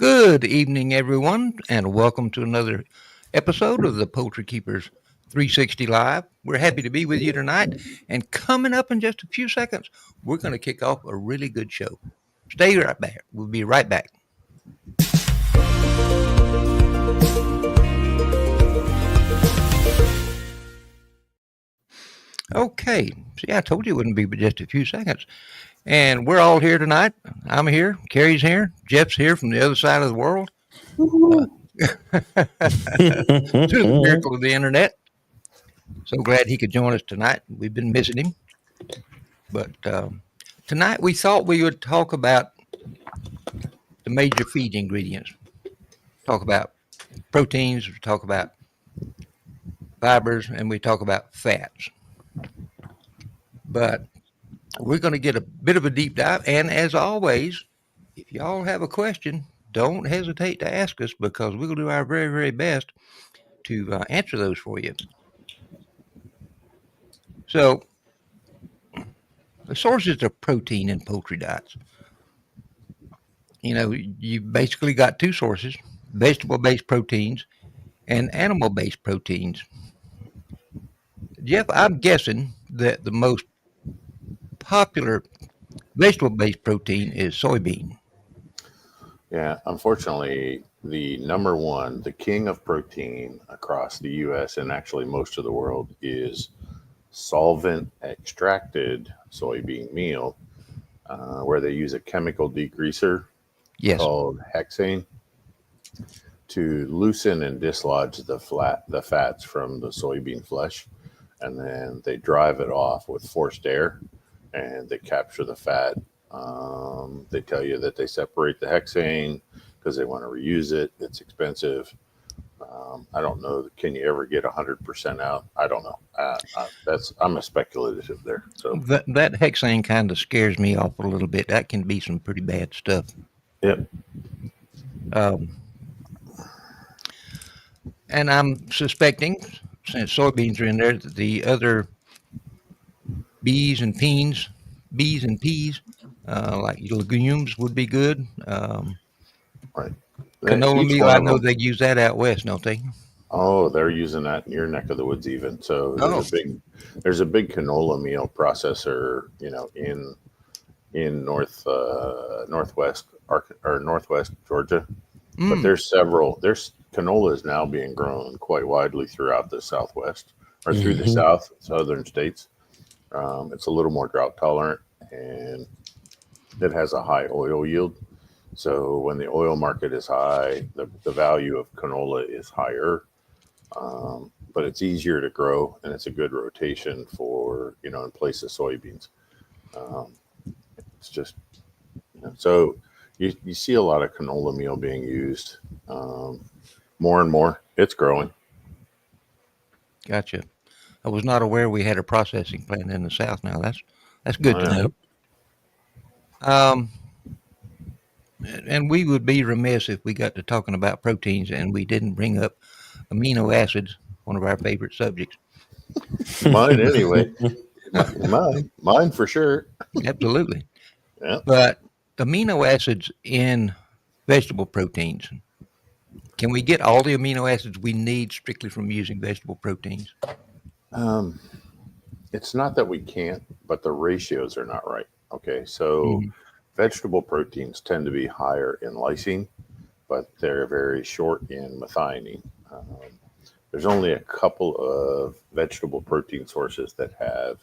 Good evening, everyone, and welcome to another episode of the Poultry Keepers 360 Live. We're happy to be with you tonight, and coming up in just a few seconds, we're going to kick off a really good show. Stay right back. We'll be right back. Okay, see, I told you it wouldn't be but just a few seconds. And we're all here tonight. I'm here, Carrie's here, Jeff's here from the other side of the world. Through the miracle of the internet. So glad he could join us tonight. We've been missing him. But tonight we thought we would talk about the major feed ingredients. Talk about proteins, we talk about fibers, and we talk about fats. But we're going to get a bit of a deep dive. And as always, if y'all have a question, don't hesitate to ask us because we'll do our very, very best to answer those for you. So, the sources of protein in poultry diets. You basically got two sources: vegetable-based proteins and animal-based proteins. Jeff, I'm guessing that the most popular vegetable-based protein is soybean. Yeah, unfortunately, the number one, the king of protein across the U.S. and actually most of the world is solvent extracted soybean meal, where they use a chemical degreaser Yes. called hexane to loosen and dislodge the fats from the soybean flesh, and then they drive it off with forced air, and they capture the fat. They tell you that they separate the hexane because they want to reuse it. It's expensive. I don't know. Can you ever get 100% out? I don't know. I'm a speculative there. So That hexane kind of scares me off a little bit. That can be some pretty bad stuff. Yep. And I'm suspecting, since soybeans are in there, that the other bees and peas, like legumes, would be good. Right. Canola Each meal, one I of know them. they use that out west, don't they? Oh, they're using that in your neck of the woods even. So Oh, there's a big canola meal processor, in northwest or northwest Georgia. But mm, there's several. There's canola is now being grown quite widely throughout the Southwest or through the southern states. It's a little more drought tolerant and it has a high oil yield. So when the oil market is high, the value of canola is higher, but it's easier to grow and it's a good rotation for, in place of soybeans. Um, it's just, so you see a lot of canola meal being used more and more. It's growing. gotcha. I was not aware we had a processing plant in the South. Now that's good to Uh, know. Um, and we would be remiss if we got to talking about proteins and we didn't bring up amino acids, one of our favorite subjects. Mine anyway. Mine for sure. Absolutely. Yeah. But amino acids in vegetable proteins, can we get all the amino acids we need strictly from using vegetable proteins? Um, it's not that we can't, but the ratios are not right. Okay, so Mhm. vegetable proteins tend to be higher in lysine, but they're very short in methionine. There's only a couple of vegetable protein sources that have,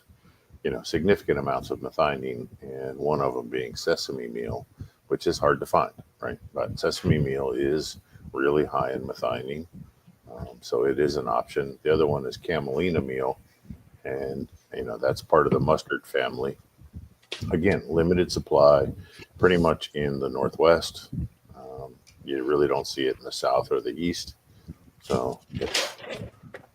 significant amounts of methionine, and one of them being sesame meal, which is hard to find, right? But sesame meal is really high in methionine, so it is an option. The other one is camelina meal, and that's part of the mustard family. Again, limited supply, pretty much in the Northwest. You really don't see it in the South or the East. So,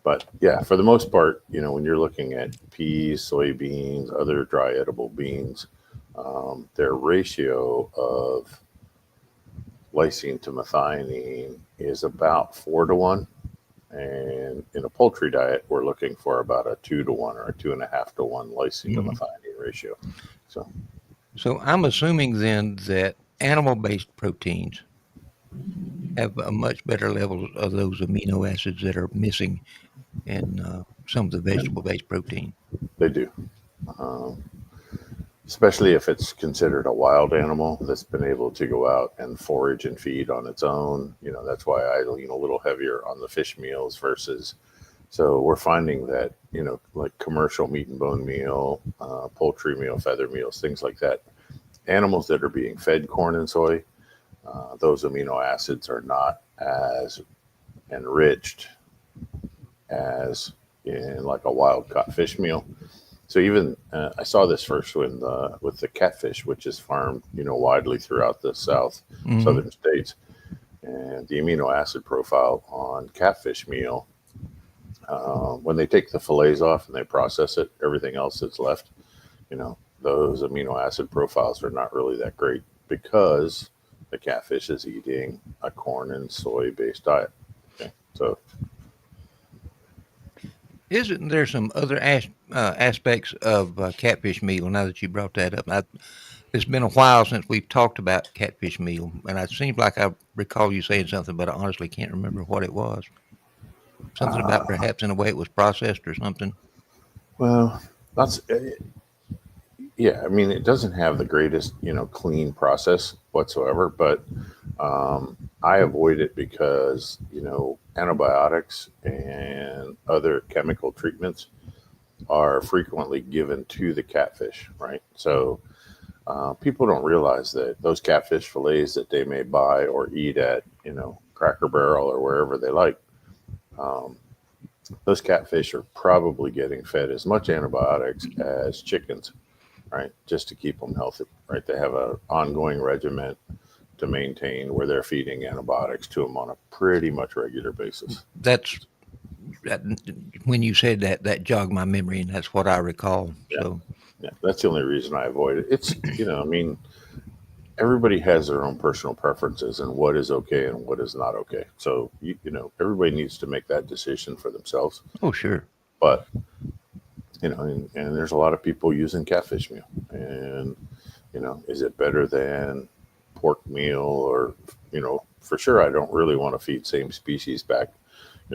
but yeah, for the most part, when you're looking at peas, soybeans, other dry edible beans, their ratio of lysine to methionine is about 4 to 1. And in a poultry diet, we're looking for about a 2 to 1 or a 2.5 to 1 lysine to Mhm. methionine ratio. So So I'm assuming then that animal based proteins have a much better level of those amino acids that are missing in some of the vegetable-based protein. They do. Um, Especially if it's considered a wild animal that's been able to go out and forage and feed on its own. That's why I lean a little heavier on the fish meals versus. So we're finding that, like commercial meat and bone meal, poultry meal, feather meals, things like that, animals that are being fed corn and soy, those amino acids are not as enriched as in like a wild caught fish meal. So even I saw this first with the catfish, which is farmed, widely throughout the Hmm. southern states, and the amino acid profile on catfish meal. When they take the fillets off and they process it, everything else that's left, those amino acid profiles are not really that great because the catfish is eating a corn and soy based diet. Okay, so Isn't there some other aspects of catfish meal? Now that you brought that up, it's been a while since we've talked about catfish meal, and it seems like I recall you saying something, but I honestly can't remember what it was. Something about uh, perhaps in the way it was processed or something. well, that's yeah. I mean, it doesn't have the greatest clean process whatsoever, but I avoid it because antibiotics and other chemical treatments are frequently given to the catfish, right? So people don't realize that those catfish fillets that they may buy or eat at, Cracker Barrel or wherever they like, um, those catfish are probably getting fed as much antibiotics as chickens, right? Just to keep them healthy, right? They have an ongoing regimen to maintain where they're feeding antibiotics to them on a pretty much regular basis. That's that, when you said that, that jogged my memory, and that's what I recall. Yeah, So, yeah. That's the only reason I avoid it. It's, I mean, everybody has their own personal preferences and what is okay and what is not okay. So everybody needs to make that decision for themselves. oh sure, But and there's a lot of people using catfish meal, and is it better than pork meal or for sure I don't really want to feed same species back.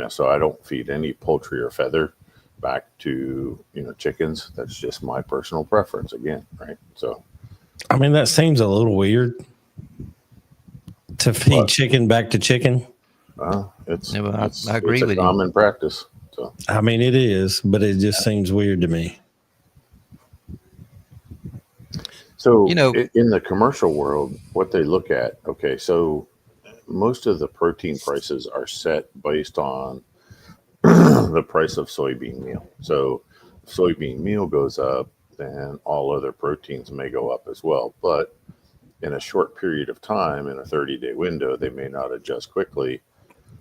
So I don't feed any poultry or feather back to chickens. That's just my personal preference again, right? So I mean, that seems a little weird to feed but chicken back to chicken. it's no, I it's agree a with you. common practice. So I mean, it is, but it just seems weird to me. You so know, in the commercial world, what they look at, okay, so most of the protein prices are set based on the price of soybean meal. So if soybean meal goes up, then all other proteins may go up as well. But in a short period of time, in a 30-day window, they may not adjust quickly.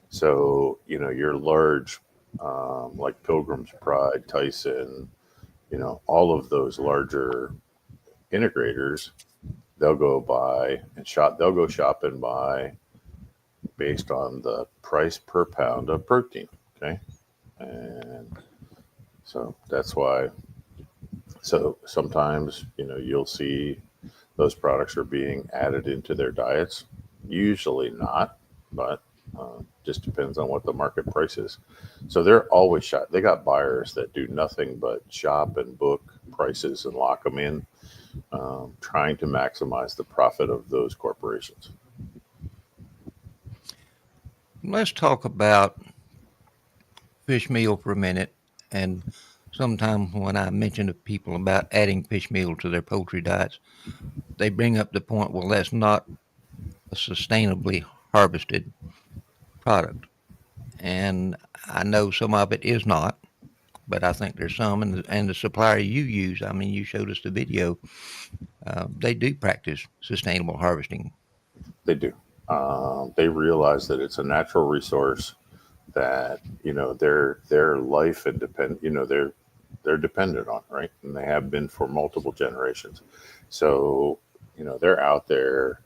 So, your large, like Pilgrim's Pride, Tyson, all of those larger integrators, they'll go shop and buy based on the price per pound of protein. Okay. And so that's why. So sometimes, you'll see those products are being added into their diets. Usually not, but just depends on what the market price is. So they're always shop. They got buyers that do nothing but shop and book prices and lock them in, trying to maximize the profit of those corporations. let's talk about fish meal for a minute. And sometimes when I mention to people about adding fish meal to their poultry diets, they bring up the point, well, that's not a sustainably harvested product. And I know some of it is not, but I think there's some, and the supplier you use, I mean, you showed us the video, they do practice sustainable harvesting. They do. They realize that it's a natural resource that their life and they're dependent on, right? And they have been for multiple generations. So they're out there,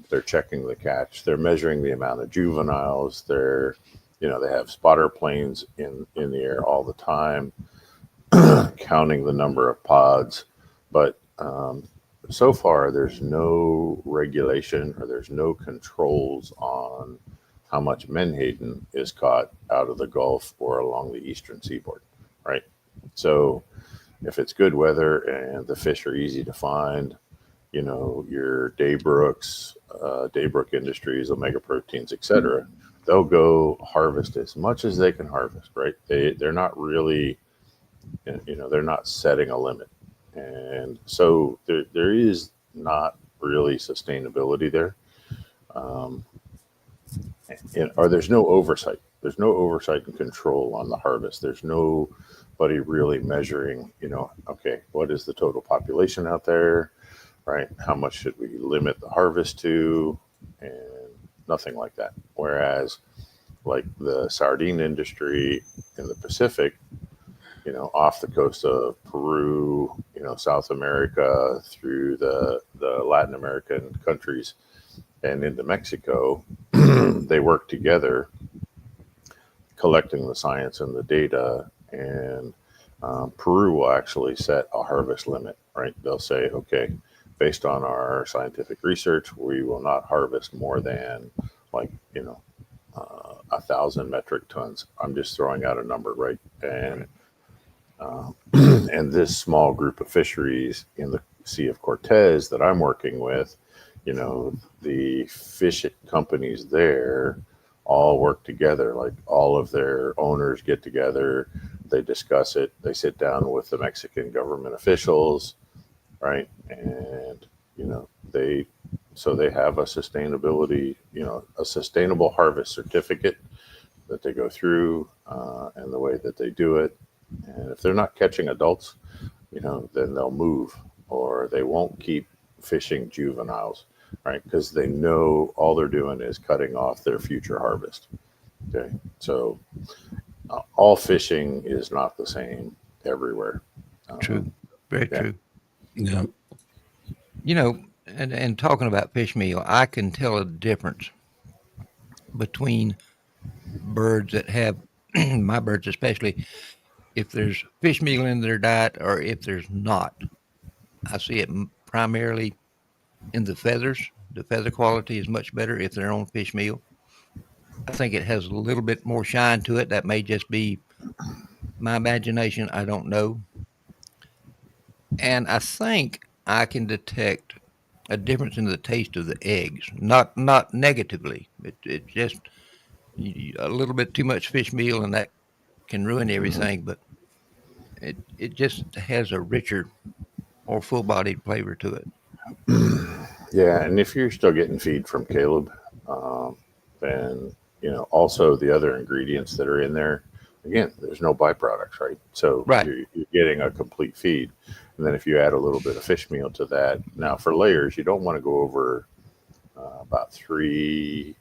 they're checking the catch, they're measuring the amount of juveniles, they have spotter planes in the air all the time, counting the number of pods. But so far, there's no regulation or there's no controls on how much menhaden is caught out of the Gulf or along the eastern seaboard, right? So if it's good weather and the fish are easy to find, your Daybrooks, Daybrook Industries, Omega Proteins, etc., they'll go harvest as much as they can harvest, right? They're not really, they're not setting a limit. And so there is not really sustainability there. Um, or there's no oversight. There's no oversight and control on the harvest. There's nobody really measuring, okay, what is the total population out there, right? How much should we limit the harvest to? And nothing like that. Whereas, like the sardine industry in the Pacific, off the coast of Peru, South America, through the Latin American countries and into Mexico, they work together collecting the science and the data. And Peru will actually set a harvest limit, right? They'll say, okay, based on our scientific research, we will not harvest more than 1,000 metric tons. I'm just throwing out a number, right? And and this small group of fisheries in the Sea of Cortez that I'm working with, the fish companies there all work together. Like all of their owners get together, they discuss it, they sit down with the Mexican government officials, right? And they have a sustainability, a sustainable harvest certificate that they go through, and the way that they do it. And if they're not catching adults, then they'll move, or they won't keep fishing juveniles, right? Because they know all they're doing is cutting off their future harvest. Okay, so all fishing is not the same everywhere. True. Very yeah. true. Yeah. And talking about fish meal, I can tell a difference between birds that have, my birds especially, if there's fish meal in their diet or if there's not. I see it primarily in the feathers. The feather quality is much better if they're on fish meal. I think it has a little bit more shine to it. That may just be my imagination. I don't know. And I think I can detect a difference in the taste of the eggs. Not negatively. It just a little bit too much fish meal, and that can ruin everything. But it just has a richer, more full bodied flavor to it. Yeah, and if you're still getting feed from Caleb, then also the other ingredients that are in there. Again, there's no byproducts, right? So Right. you're getting a complete feed, and then if you add a little bit of fish meal to that, now for layers, you don't want to go over about 3%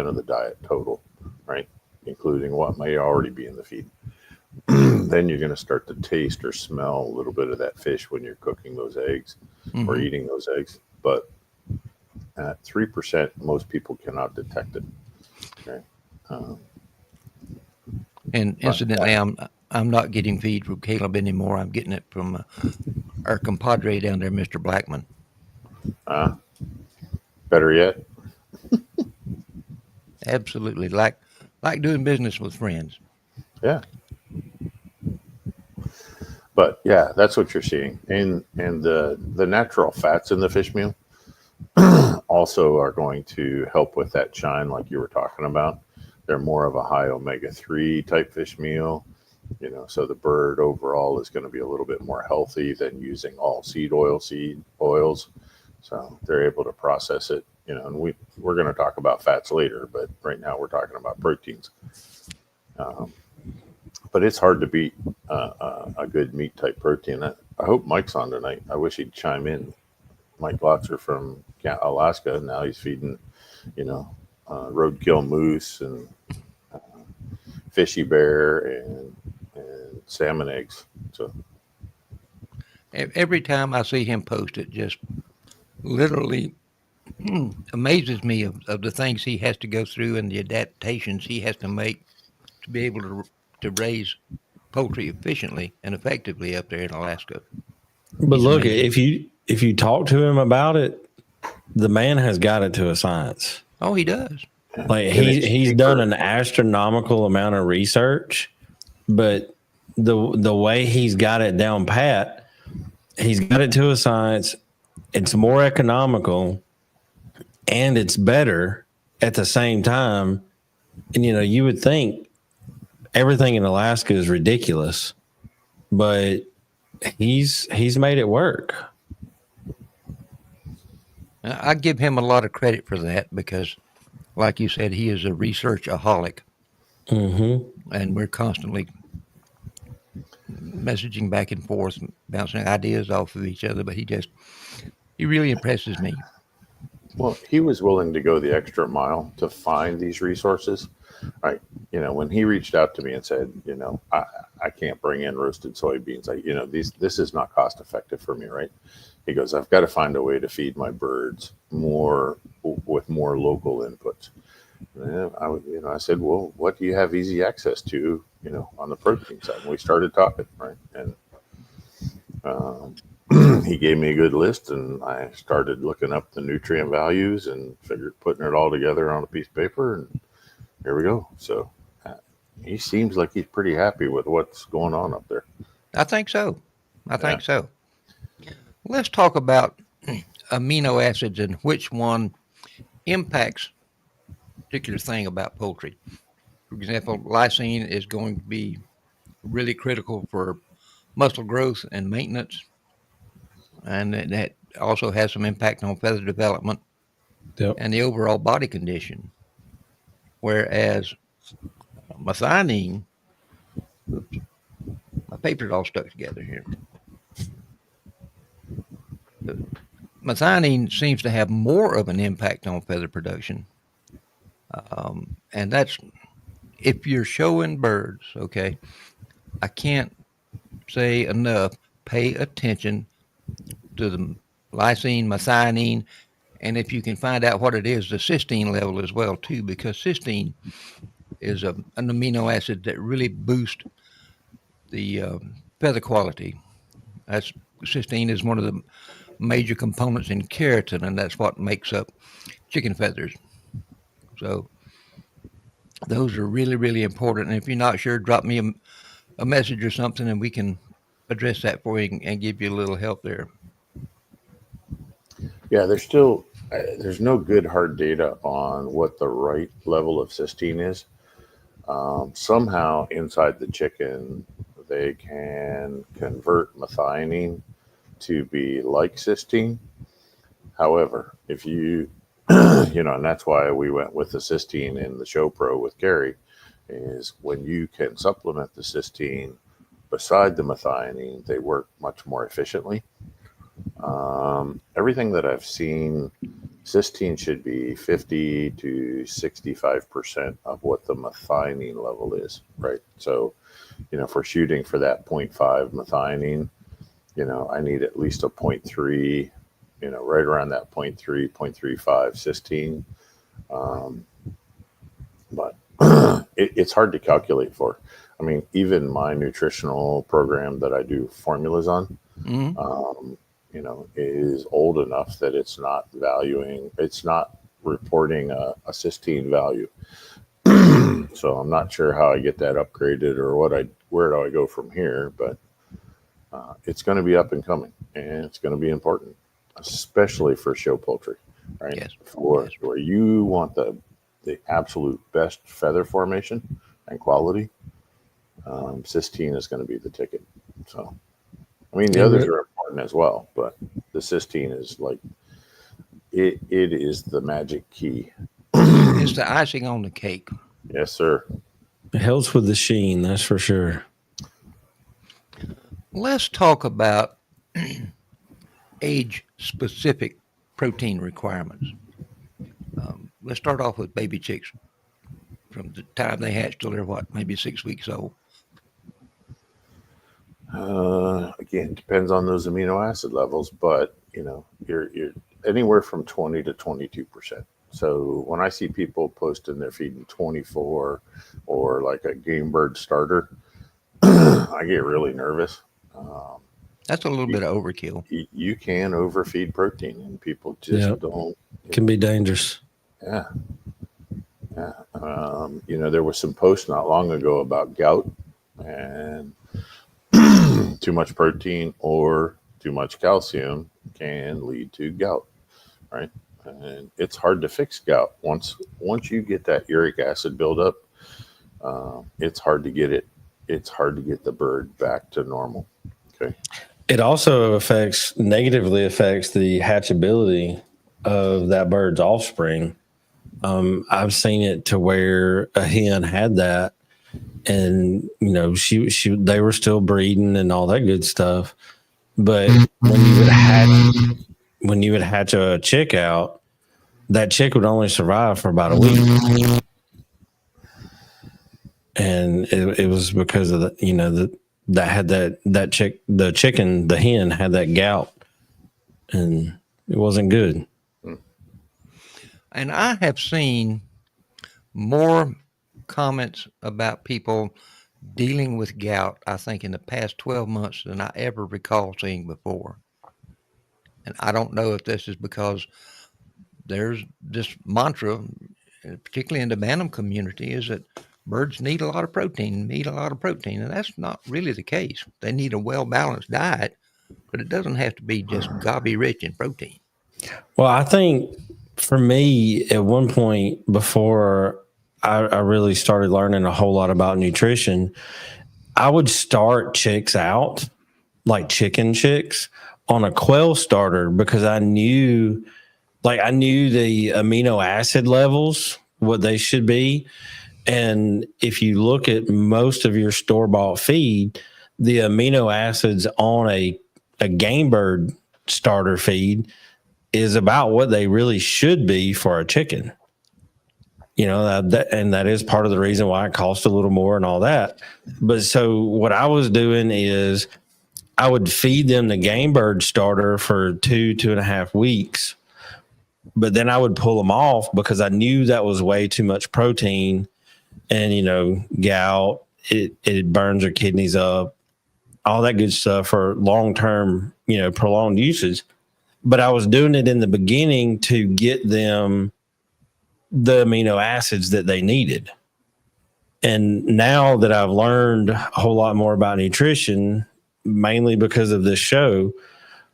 of the diet total, right? Including what may already be in the feed. Then you're going to start to taste or smell a little bit of that fish when you're cooking those eggs or eating those eggs. But at 3%, most people cannot detect it. Okay. And incidentally, I'm not getting feed from Caleb anymore. I'm getting it from our compadre down there, Mr. Blackman. Better yet. Absolutely, like doing business with friends. Yeah. But yeah, that's what you're seeing. And the natural fats in the fish meal also are going to help with that shine like you were talking about. They're more of a high omega-3 type fish meal, so the bird overall is going to be a little bit more healthy than using all seed oils. So they're able to process it, and we're going to talk about fats later, but right now we're talking about proteins. But it's hard to beat a good meat type protein. I hope Mike's on tonight. I wish he'd chime in. Mike Lotzer from Alaska. Now he's feeding, roadkill moose and fishy bear and salmon eggs. So Every time I see him post it, just literally amazes me of the things he has to go through and the adaptations he has to make to be able to raise poultry efficiently and effectively up there in Alaska. But He's look, amazing. if you talk to him about it, the man has got it to a science. Oh, he does. Like And it's he's done cheaper. an astronomical amount of research, but the way he's got it down pat, he's got it to a science. It's more economical and it's better at the same time. And you would think everything in Alaska is ridiculous, but he's made it work. I give him a lot of credit for that because, like you said, he is a researchaholic, and we're constantly messaging back and forth, bouncing ideas off of each other. But he really impresses me. Well, he was willing to go the extra mile to find these resources. Right. When he reached out to me and said, I can't bring in roasted soybeans. This is not cost effective for me. Right. He goes, I've got to find a way to feed my birds more with more local inputs. And I said, well, what do you have easy access to, on the protein side? And we started talking, right? And he gave me a good list, and I started looking up the nutrient values and figured putting it all together on a piece of paper, and here we go. So he seems like he's pretty happy with what's going on up there. I think so. I think so. Let's talk about amino acids and which one impacts a particular thing about poultry. For example, lysine is going to be really critical for muscle growth and maintenance, and that also has some impact on feather development and the overall body condition. Whereas methionine, oops, my paper's all stuck together here. Methionine seems to have more of an impact on feather production, and that's if you're showing birds. Okay, I can't say enough. Pay attention to the lysine, methionine, and if you can find out what it is, the cysteine level as well too, because cysteine is an amino acid that really boosts the feather quality. That's cysteine is one of the major components in keratin, and that's what makes up chicken feathers. So those are really, really important. And if you're not sure, drop me a message or something, and we can address that for you and give you a little help there. Yeah, there's no good hard data on what the right level of cysteine is. Somehow inside the chicken, they can convert methionine to be like cysteine. However, if you, and that's why we went with the cysteine in the Show Pro with Gary, is when you can supplement the cysteine beside the methionine, they work much more efficiently. Everything that I've seen, cysteine should be 50 to 65% of what the methionine level is, right? So, if we're shooting for that 0.5 methionine, I need at least a 0.3, right around that 0.3, 0.35 cysteine. But it's hard to calculate for. I mean, even my nutritional program that I do formulas on, is old enough that it's not reporting a cysteine value. So I'm not sure how I get that upgraded or where do I go from here, but it's going to be up and coming, and it's going to be important, especially for show poultry, right? Yes. Where you want the absolute best feather formation and quality, cysteine is going to be the ticket. So, I mean, the others are important as well, but the cysteine is like it is the magic key. It's the icing on the cake. Yes, sir. It helps with the sheen, that's for sure. Let's talk about age-specific protein requirements. Let's start off with baby chicks. From the time they hatch till they're maybe 6 weeks old. Again, depends on those amino acid levels, but you're anywhere from 20 to 22%. So when I see people posting they're feeding 24 or like a game bird starter, I get really nervous. That's a little bit of overkill. You can overfeed protein, and people just Yep. don't. Can be dangerous. Yeah, yeah. There was some posts not long ago about gout and too much protein or too much calcium can lead to gout, right? And it's hard to fix gout once you get that uric acid buildup. It's hard to get it. It's hard to get the bird back to normal. Okay. It also negatively affects the hatchability of that bird's offspring. I've seen it to where a hen had that, and they were still breeding and all that good stuff. But when you would hatch a chick out, that chick would only survive for about a week, and it was because of the hen had that gout, and it wasn't good. And I have seen more comments about people dealing with gout, I think, in the past 12 months than I ever recall seeing before. And I don't know if this is because there's this mantra, particularly in the Bantam community, is that birds need a lot of protein, and that's not really the case. They need a well-balanced diet, but it doesn't have to be just gobby rich in protein. Well, I think for me, at one point before I really started learning a whole lot about nutrition, I would start chicks out, like chicken chicks, on a quail starter because I knew the amino acid levels, what they should be. And if you look at most of your store-bought feed, the amino acids on a game bird starter feed is about what they really should be for a chicken. And that is part of the reason why it costs a little more and all that. But so what I was doing is I would feed them the game bird starter for 2.5 weeks, but then I would pull them off because I knew that was way too much protein, and gout, it burns their kidneys up, all that good stuff for long-term, prolonged usage. But I was doing it in the beginning to get them the amino acids that they needed. And now that I've learned a whole lot more about nutrition, mainly because of this show,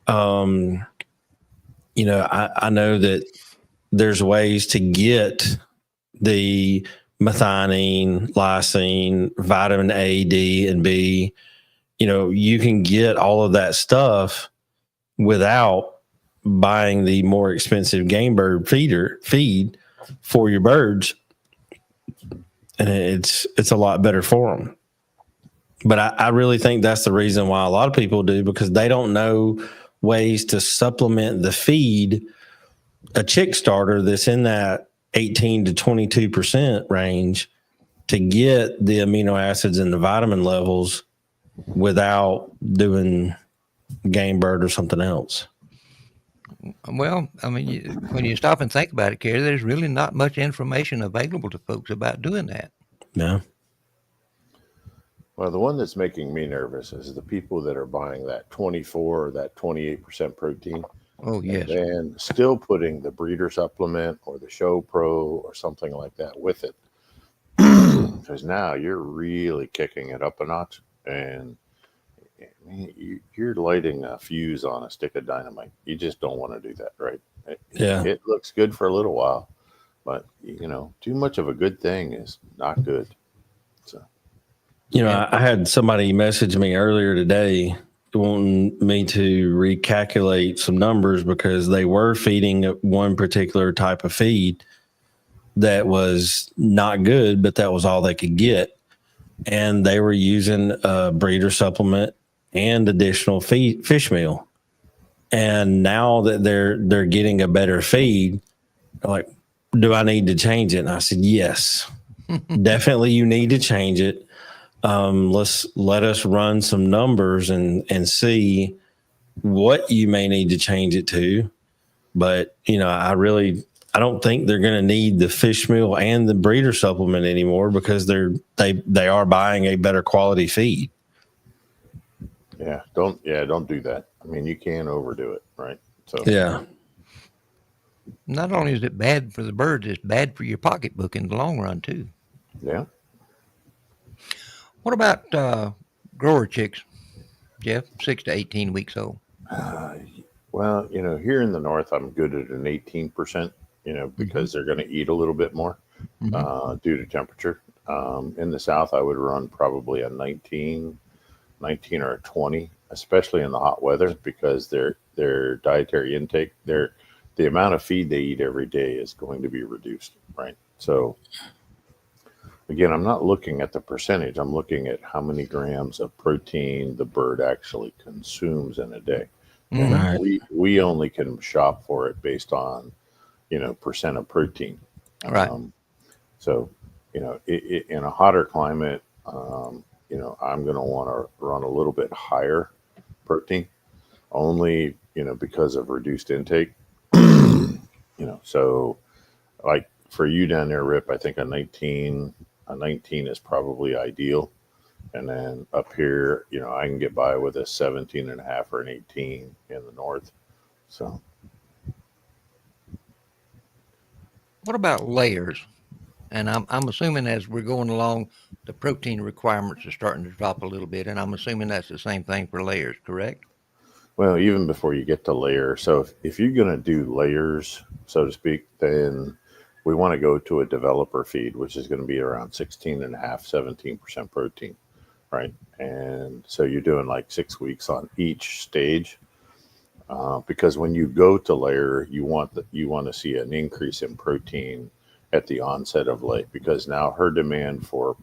I know that there's ways to get the methionine, lysine, vitamin A, D, and B. You can get all of that stuff without buying the more expensive game bird feed for your birds, and it's a lot better for them. But I really think that's the reason why a lot of people do, because they don't know ways to supplement the feed a chick starter that's in that 18 to 22% range to get the amino acids and the vitamin levels without doing game bird or something else. Well, I mean, when you stop and think about it, Kerry, there's really not much information available to folks about doing that. No. Well, the one that's making me nervous is the people that are buying that 24 or that 28% protein. Oh, yes. And then still putting the breeder supplement or the Show Pro or something like that with it. Because now you're really kicking it up a notch. And you're lighting a fuse on a stick of dynamite. You just don't want to do that, right? Yeah. It looks good for a little while, but too much of a good thing is not good. So, I had somebody message me earlier today wanting me to recalculate some numbers because they were feeding one particular type of feed that was not good, but that was all they could get. And they were using a breeder supplement and additional fish meal. And now that they're getting a better feed, like, do I need to change it? And I said, yes, definitely you need to change it. Let us run some numbers and see what you may need to change it to. But, I don't think they're going to need the fish meal and the breeder supplement anymore because they are buying a better quality feed. don't do that. I mean, you can overdo it, right? So Yeah. Not only is it bad for the birds, it's bad for your pocketbook in the long run too. yeah. What about grower chicks, Jeff? 6 to 18 weeks old. Uh, well, here in the north, I'm good at an 18%. Hmm. Because they're going to eat a little bit more Hmm. due to temperature. In the south, I would run probably a 19 or a 20, especially in the hot weather, because their dietary intake, the amount of feed they eat every day is going to be reduced, right? So again, I'm not looking at the percentage. I'm looking at how many grams of protein the bird actually consumes in a day. And Hmm. Right. we only can shop for it based on, percent of protein. Right. Um, so, in a hotter climate, I'm going to want to run a little bit higher protein, only, because of reduced intake. So like for you down there, Rip, I think a 19 is probably ideal. And then up here, I can get by with a 17 and a half or an 18 in the north. So, What about layers? And I'm assuming as we're going along, the protein requirements are starting to drop a little bit, and I'm assuming that's the same thing for layers, correct? well, even before you get to layer, so if you're going to do layers, so to speak, then we want to go to a developer feed, which is going to be around 16 and a half, 17% protein, right? And so you're doing like 6 weeks on each stage. Because when you go to layer, you want to see an increase in protein at the onset of lay, because now her demand for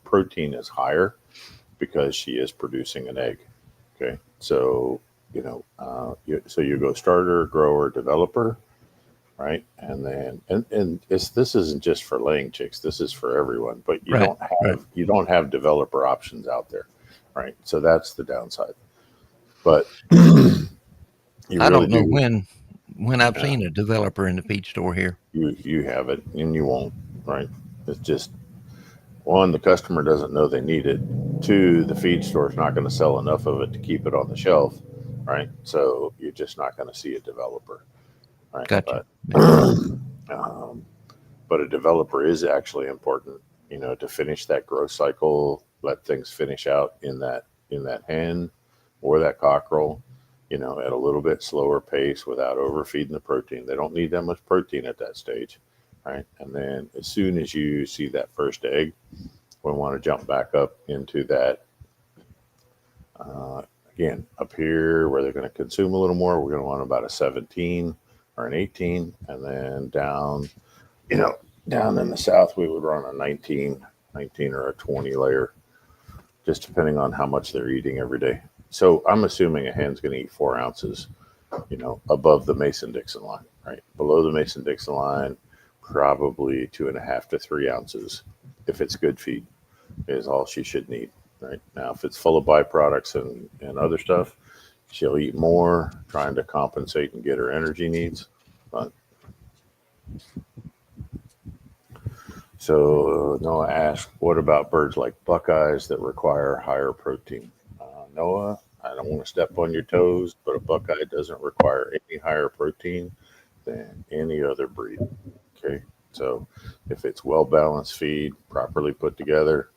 protein is higher because she is producing an egg. Okay, so so you go starter, grower, developer, right? And then this isn't just for laying chicks. This is for everyone. But you Right. don't Right. have developer options out there, right? So that's the downside. But you I really don't know do. when I've Yeah, seen a developer in the feed store here. you have it, and you won't, right? It's just one, the customer doesn't know they need it. Two, the feed store's not going to sell enough of it to keep it on the shelf, right? So you're just not going to see a developer, right? Gotcha. But Makes sense. um, but a developer is actually important, to finish that growth cycle, let things finish out in that hen or that cockerel, at a little bit slower pace without overfeeding the protein. They don't need that much protein at that stage, right? And then as soon as you see that first egg, we want to jump back up into that. Uh, Again, up here where they're going to consume a little more, we're going to want about a 17 or an 18, and then down, you know, down in the south, we would run a 19 or a 20 layer, just depending on how much they're eating every day. So I'm assuming a hen's going to eat 4 ounces, above the Mason Dixon line, right? Below the Mason Dixon line, probably 2.5 to 3 ounces, if it's good feed, is all she should need, right? Now, if it's full of byproducts and other stuff, she'll eat more, trying to compensate and get her energy needs. But so Noah asked, what about birds like buckeyes that require higher protein? Noah, I don't want to step on your toes, but a buckeye doesn't require any higher protein than any other breed. Okay. So if it's well balanced feed, properly put together,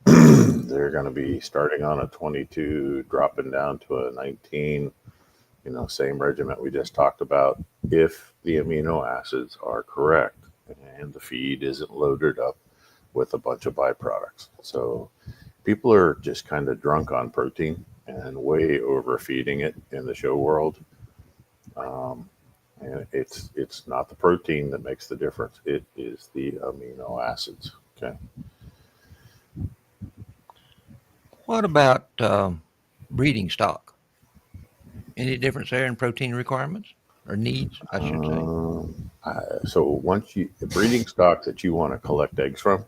they're going to be starting on a 22, dropping down to a 19, same regiment we just talked about, if the amino acids are correct and the feed isn't loaded up with a bunch of byproducts. So people are just kind of drunk on protein and way overfeeding it in the show world. Um, and it's not the protein that makes the difference. It is the amino acids. Okay. What about breeding stock? Any difference there in protein requirements or needs, I should say? So once the breeding stock that you want to collect eggs from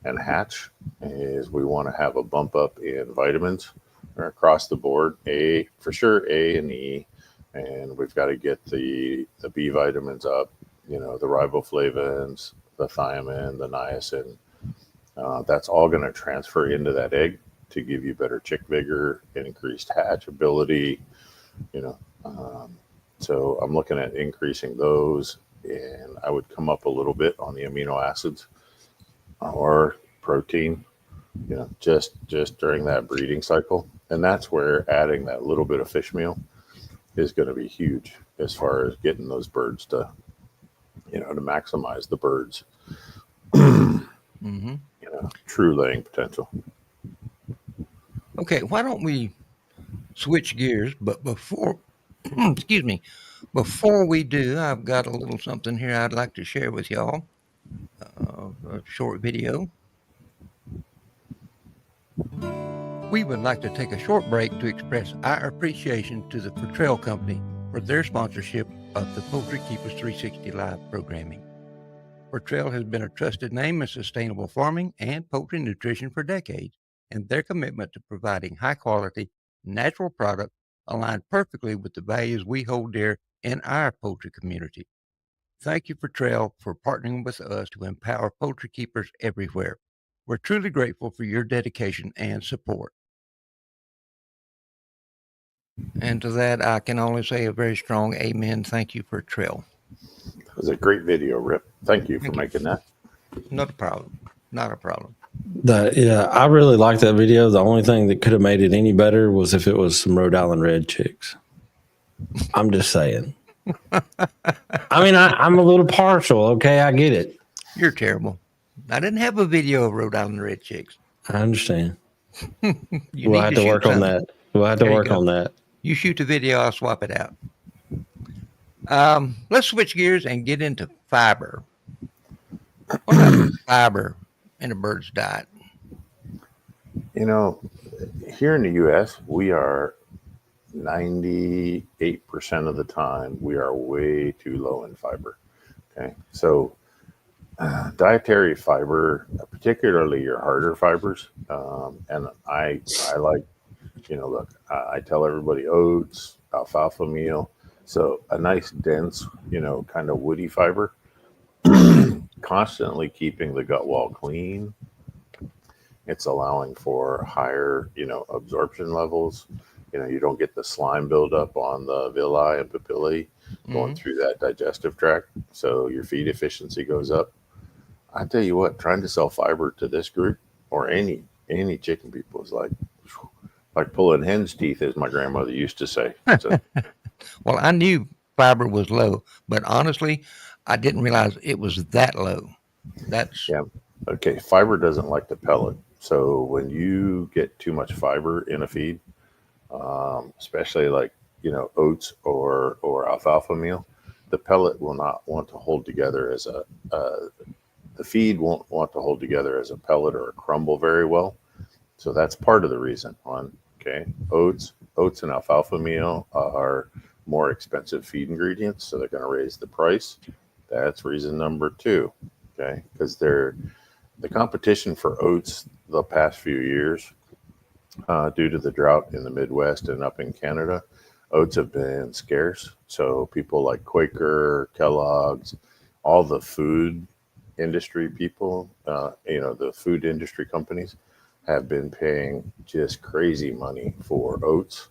and hatch is, we want to have a bump up in vitamins across the board. A for sure, A and E, and we've got to get the B vitamins up. The riboflavins, the thiamine, the niacin. That's all going to transfer into that egg. to give you better chick vigor, increased hatchability, you know. So I'm looking at increasing those, and I would come up a little bit on the amino acids or protein, just during that breeding cycle. And that's where adding that little bit of fish meal is going to be huge as far as getting those birds to maximize the birds, Mm-hmm. true laying potential. Okay, why don't we switch gears? But before, excuse me, before we do, I've got a little something here I'd like to share with y'all. A short video. We would like to take a short break to express our appreciation to the Portrell Company for their sponsorship of the Poultry Keepers 360 Live programming. Portrell has been a trusted name in sustainable farming and poultry nutrition for decades, and their commitment to providing high-quality, natural products align perfectly with the values we hold dear in our poultry community. Thank you, Portrell, for partnering with us to empower poultry keepers everywhere. We're truly grateful for your dedication and support. And to that, I can only say a very strong amen. Thank you, Portrell. It was a great video, Rip. Thank you for Thank you. making that. Not a problem. Not a problem. Yeah, I really liked that video. The only thing that could have made it any better was if it was some Rhode Island red chicks. I'm just saying. I mean, I'm a little partial. Okay, I get it. You're terrible. I didn't have a video of Rhode Island red chicks. I understand. You We'll need have to to work shoot on something. that. We'll have to There you work go. on that. You shoot the video, I'll swap it out. Let's switch gears and get into fiber. What about fiber in a bird's diet? Here in the U.S., we are 98% of the time, we are way too low in fiber. Okay. So, dietary fiber, particularly your harder fibers, and I like, look, I tell everybody oats, alfalfa meal. So, a nice, dense, kind of woody fiber, constantly keeping the gut wall clean. It's allowing for higher, absorption levels. You don't get the slime buildup on the villi and papillae going through that digestive tract. So your feed efficiency goes up. I tell you what, trying to sell fiber to this group or any chicken people is like pulling hen's teeth, as my grandmother used to say. So, Well, I knew fiber was low, but honestly, I didn't realize it was that low. That's yeah. Okay. Fiber doesn't like to pellet. So when you get too much fiber in a feed, especially like oats or alfalfa meal, the pellet will not want to hold together as the feed won't want to hold together as a pellet or a crumble very well. So that's part of the reason. Okay, oats and alfalfa meal are more expensive feed ingredients, so they're going to raise the price. That's reason number two. Okay, because the competition for oats the past few years, due to the drought in the Midwest and up in Canada, oats have been scarce. So people like Quaker, Kellogg's, all the food industry people, the food industry companies have been paying just crazy money for oats.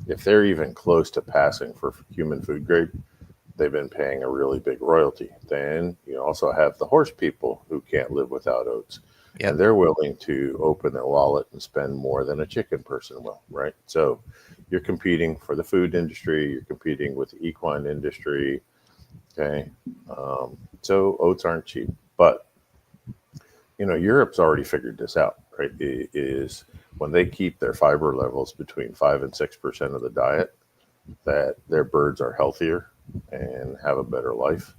If they're even close to passing for human food grade, they've been paying a really big royalty. Then you also have the horse people who can't live without oats. Yep. And they're willing to open their wallet and spend more than a chicken person will, right? So you're competing for the food industry, you're competing with the equine industry. Okay. So oats aren't cheap. But, Europe's already figured this out, right? It is when they keep their fiber levels between 5 and 6% of the diet, that their birds are healthier and have a better life.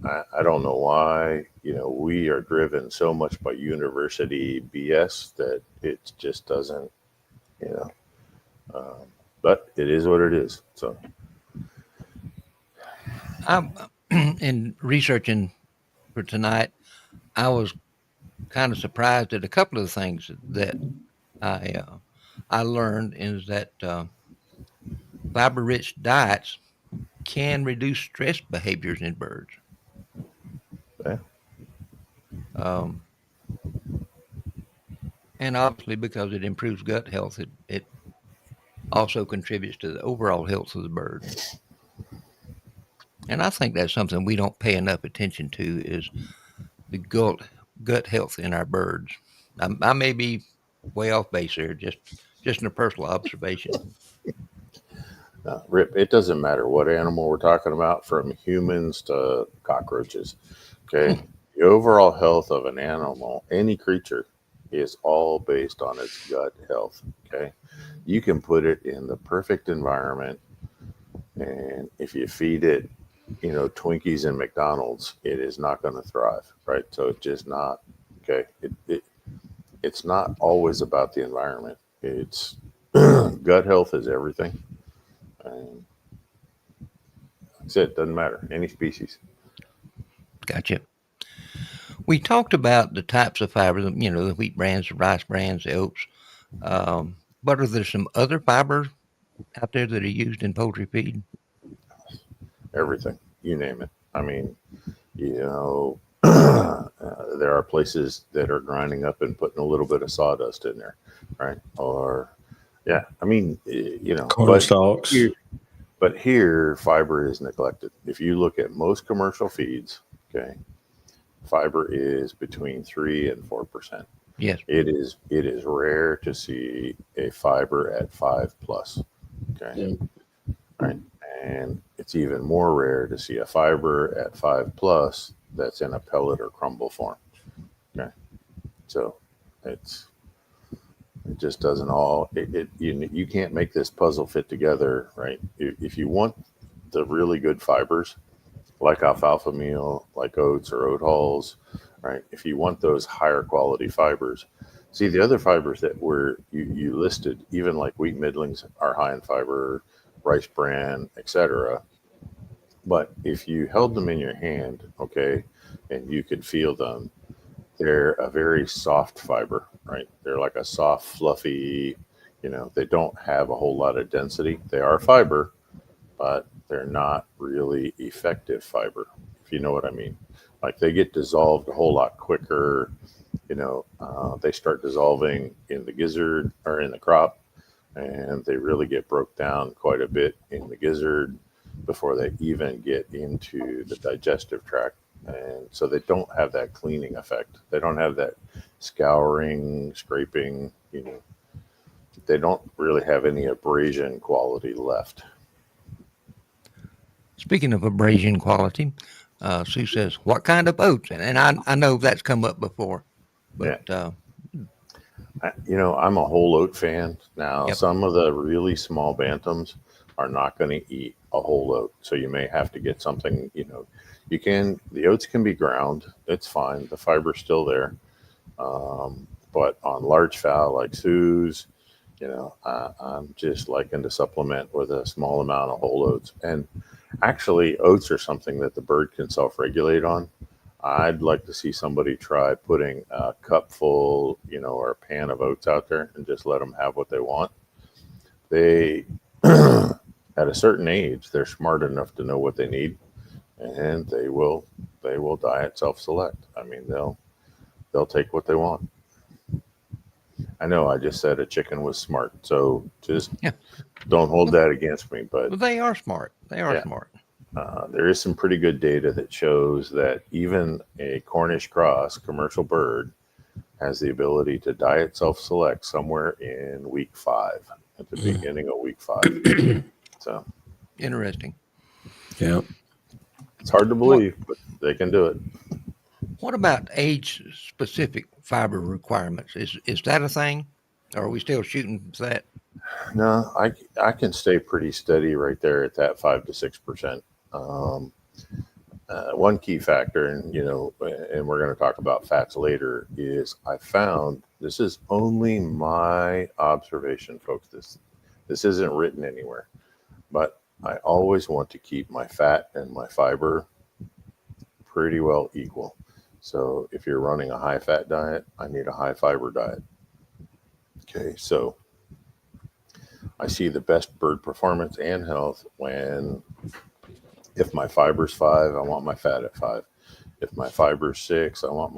I don't know why, we are driven so much by university BS that it just doesn't, but it is what it is. So, I'm in researching for tonight. I was kind of surprised at a couple of things that I I learned is that fiber-rich diets can reduce stress behaviors in birds. yeah. Um, And obviously, because it improves gut health, it also contributes to the overall health of the bird. And I think that's something we don't pay enough attention to is the gut health in our birds. I may be way off base there, just in a personal observation. Rip, it doesn't matter what animal we're talking about, from humans to cockroaches. Okay. The overall health of an animal, any creature, is all based on its gut health. Okay. You can put it in the perfect environment, and if you feed it, Twinkies and McDonald's, it is not going to thrive. Right. So it's just not. Okay. It's not always about the environment. It's gut health is everything. And that's it. Doesn't matter. Any species. Gotcha. We talked about the types of fiber, the wheat brands, the rice brands, the oats. But are there some other fibers out there that are used in poultry feed? Everything. You name it. I mean, there are places that are grinding up and putting a little bit of sawdust in there, right? Or, yeah, I mean, Corn stalks. But here, fiber is neglected. If you look at most commercial feeds, okay, fiber is between 3 and 4%. Yes. It is rare to see a fiber at 5 plus. Okay. Yeah. Right. And it's even more rare to see a fiber at 5 plus that's in a pellet or crumble form. Okay. So it just doesn't all you can't make this puzzle fit together, right? If you want the really good fibers like alfalfa meal, like oats or oat hulls, right? If you want those higher quality fibers, see the other fibers that you listed, even like wheat middlings are high in fiber, rice bran, etc. But if you held them in your hand, okay, and you could feel them, they're a very soft fiber, right? They're like a soft, fluffy, they don't have a whole lot of density. They are fiber, but they're not really effective fiber, if you know what I mean. Like they get dissolved a whole lot quicker. They start dissolving in the gizzard or in the crop, and they really get broke down quite a bit in the gizzard before they even get into the digestive tract. And so they don't have that cleaning effect. They don't have that scouring, scraping, they don't really have any abrasion quality left. Speaking of abrasion quality, Sue says, what kind of oats? And I know that's come up before, but yeah. I'm a whole oat fan. Now, Yep. Some of the really small bantams are not going to eat a whole oat. So you may have to get something, the oats can be ground. It's fine. The fiber's still there. But on large fowl like Sue's, I'm just liking to supplement with a small amount of whole oats. And actually, oats are something that the bird can self-regulate on. I'd like to see somebody try putting a cup full, or a pan of oats out there and just let them have what they want. They, at a certain age, they're smart enough to know what they need, and they will diet self-select. I mean, they'll take what they want. I know I just said a chicken was smart, so just don't hold that against me. But they are smart. They are smart. There is some pretty good data that shows that even a Cornish cross commercial bird has the ability to diet self-select somewhere in week 5, at the beginning of week 5. So interesting. Yeah, it's hard to believe, but they can do it. What about age-specific fiber requirements? Is that a thing? Or are we still shooting for that? No, I can stay pretty steady right there at that 5 to 6%. One key factor, and we're going to talk about fats later, is I found, this is only my observation, folks. This isn't written anywhere, but I always want to keep my fat and my fiber pretty well equal. So if you're running a high fat diet, I need a high fiber diet. Okay, so I see the best bird performance and health if my fiber's 5, I want my fat at 5. If my fiber's 6, I want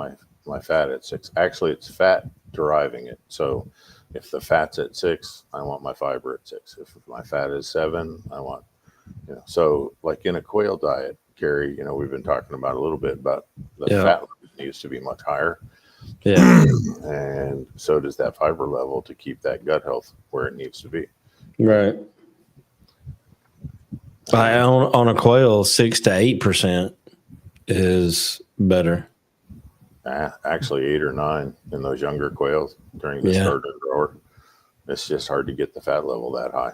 my fat at 6. Actually, it's fat deriving it. So if the fat's at 6, I want my fiber at 6. If my fat is 7, I want, so like in a quail diet, Gary, we've been talking about a little bit about the Yeah. fat level needs to be much higher. Yeah. And so does that fiber level to keep that gut health where it needs to be. Right. On a quail, 6 to 8% is better. Actually, 8 or 9 in those younger quails during the starter grower. It's just hard to get the fat level that high.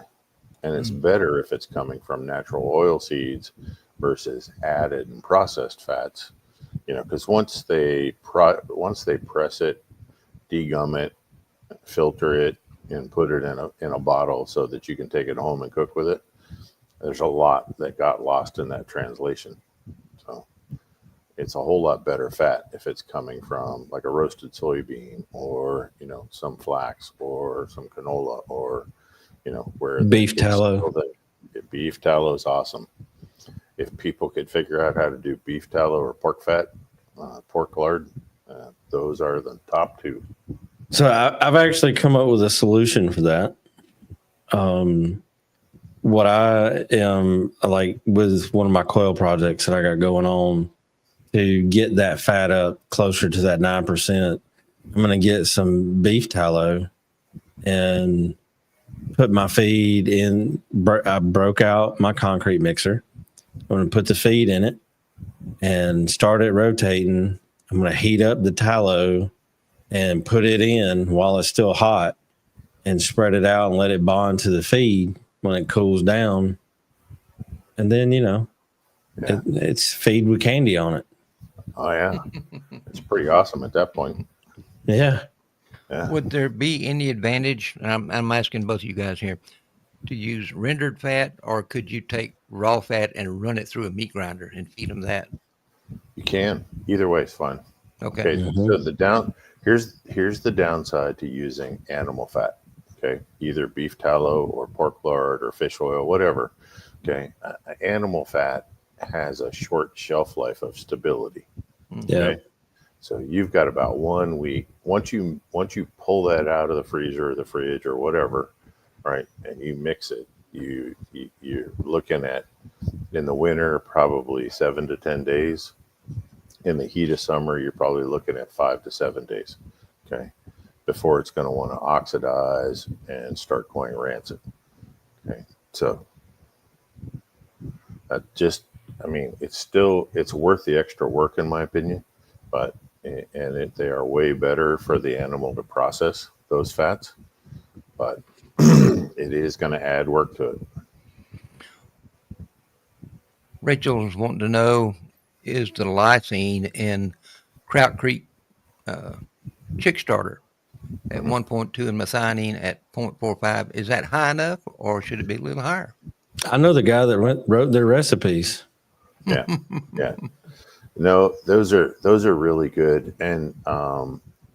And it's better if it's coming from natural oil seeds versus added and processed fats. Because once they press it, degum it, filter it, and put it in a bottle so that you can take it home and cook with it, there's a lot that got lost in that translation. So it's a whole lot better fat if it's coming from like a roasted soybean or some flax or some canola or where beef tallow. Beef tallow is awesome. If people could figure out how to do beef tallow or pork fat, pork lard, those are the top 2. So I've actually come up with a solution for that. What I am like with one of my quail projects that I got going on to get that fat up closer to that 9%, I'm going to get some beef tallow and put my feed in. I broke out my concrete mixer. I'm going to put the feed in it and start it rotating. I'm going to heat up the tallow and put it in while it's still hot and spread it out and let it bond to the feed when it cools down. And then, it's feed with candy on it. Oh, yeah. It's pretty awesome at that point. Yeah. Yeah. Would there be any advantage, and I'm asking both of you guys here, to use rendered fat, or could you take raw fat and run it through a meat grinder and feed them that? You can. Either way is fine. Okay. So here's the downside to using animal fat. Okay, either beef tallow or pork lard or fish oil, whatever. Okay, animal fat has a short shelf life of stability. Yeah. Okay? So you've got about 1 week. Once you pull that out of the freezer or the fridge or whatever, right, and you mix it, you're looking at, in the winter, probably 7 to 10 days. In the heat of summer, you're probably looking at 5 to 7 days. Okay, before it's going to want to oxidize and start going rancid. Okay, so it's worth the extra work in my opinion, but they are way better for the animal to process those fats, but it is going to add work to it. Rachel's wanting to know, is the lysine in Kraut Creek chick starter at 1.2 and methionine at 0.45, is that high enough, or should it be a little higher? I know the guy that wrote their recipes. Yeah. Yeah. No, those are really good. And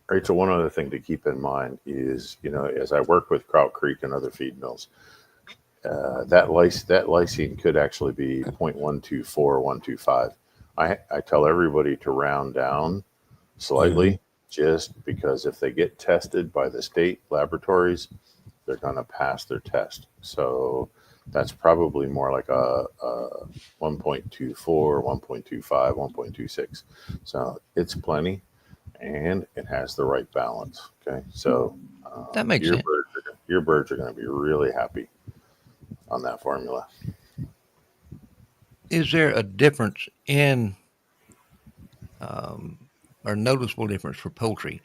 Rachel, one other thing to keep in mind is, as I work with Kraut Creek and other feed mills, that lysine could actually be 0.124, 125. I tell everybody to round down slightly, just because if they get tested by the state laboratories, they're going to pass their test. So that's probably more like a 1.24, 1.25, 1.26. So it's plenty, and it has the right balance. Okay, so That makes sense. Your birds are going to be really happy on that formula. Is there a difference in, or noticeable difference for poultry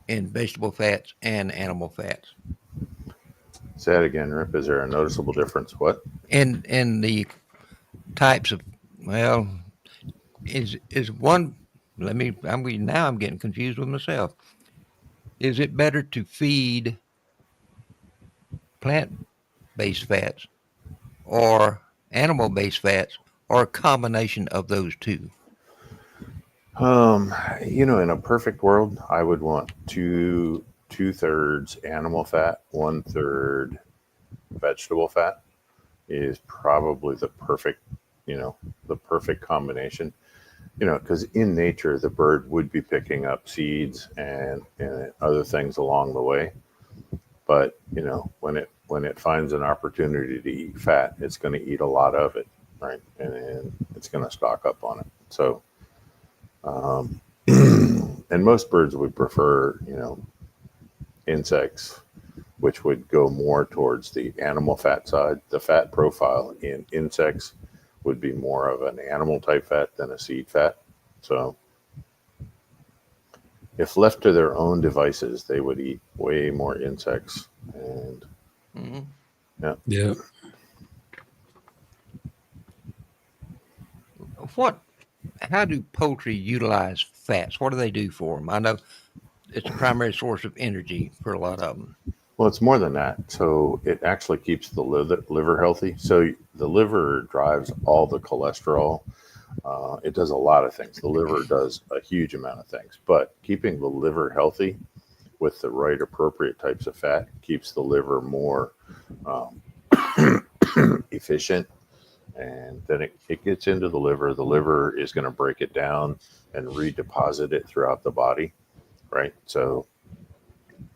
in vegetable fats and animal fats? Say that again, Rip. Is there a noticeable difference? What? In the types of, well, is one, I'm getting confused with myself. Is it better to feed plant-based fats or animal-based fats, or a combination of those two? In a perfect world, I would want two-thirds animal fat, 1/3 vegetable fat is probably the perfect combination. because in nature, the bird would be picking up seeds and other things along the way. But, when it finds an opportunity to eat fat, it's going to eat a lot of it, right? And it's going to stock up on it. So, um, and most birds would prefer, insects, which would go more towards the animal fat side. The fat profile in insects would be more of an animal type fat than a seed fat. So, if left to their own devices, they would eat way more insects. And Mhm. yeah, Yeah. How do poultry utilize fats? What do they do for them? I know it's a primary source of energy for a lot of them. well, it's more than that. So it actually keeps the liver healthy. So the liver drives all the cholesterol. It does a lot of things. The liver does a huge amount of things, but keeping the liver healthy with the right appropriate types of fat keeps the liver more um, efficient. And then it gets into the liver. The liver is going to break it down and redeposit it throughout the body, right? So,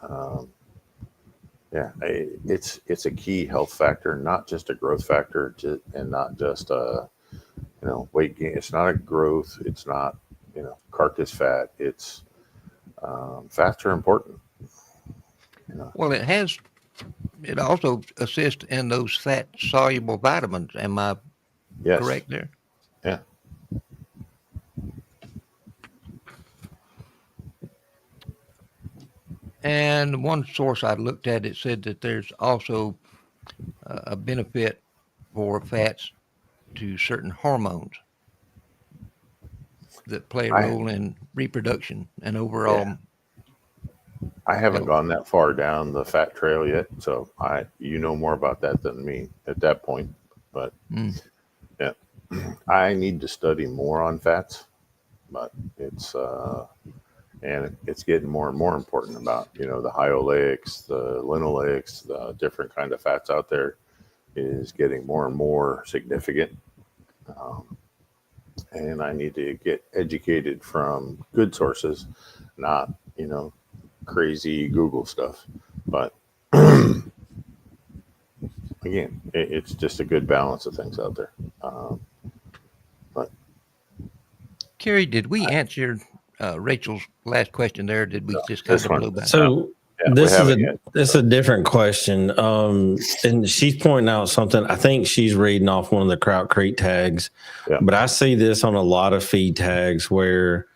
um, yeah, it's a key health factor, not just a growth factor, and not just weight gain. It's not a growth. It's not carcass fat. It's fats are important. You know, Well, it also assists in those fat soluble vitamins. Am I yes, correct there? yeah. And one source I looked at, it said that there's also a benefit for fats to certain hormones that play a I role in reproduction and yeah. overall I haven't health. gone that far down the fat trail yet, so you know more about that than me at that point. But Mm. yeah, I need to study more on fats, but it's getting more and more important about the high oleics, the linoleics, the different kind of fats out there is getting more and more significant. Um, and I need to get educated from good sources, not crazy Google stuff. But again, it's just a good balance of things out there. But Kerry, did we answer Rachel's last question there? Did we no, just kind this of one, blow by? no, So yeah, we haven't yet. this is a different question. And she's pointing out something. I think she's reading off one of the Kraut Creek tags, Yeah, but I see this on a lot of feed tags where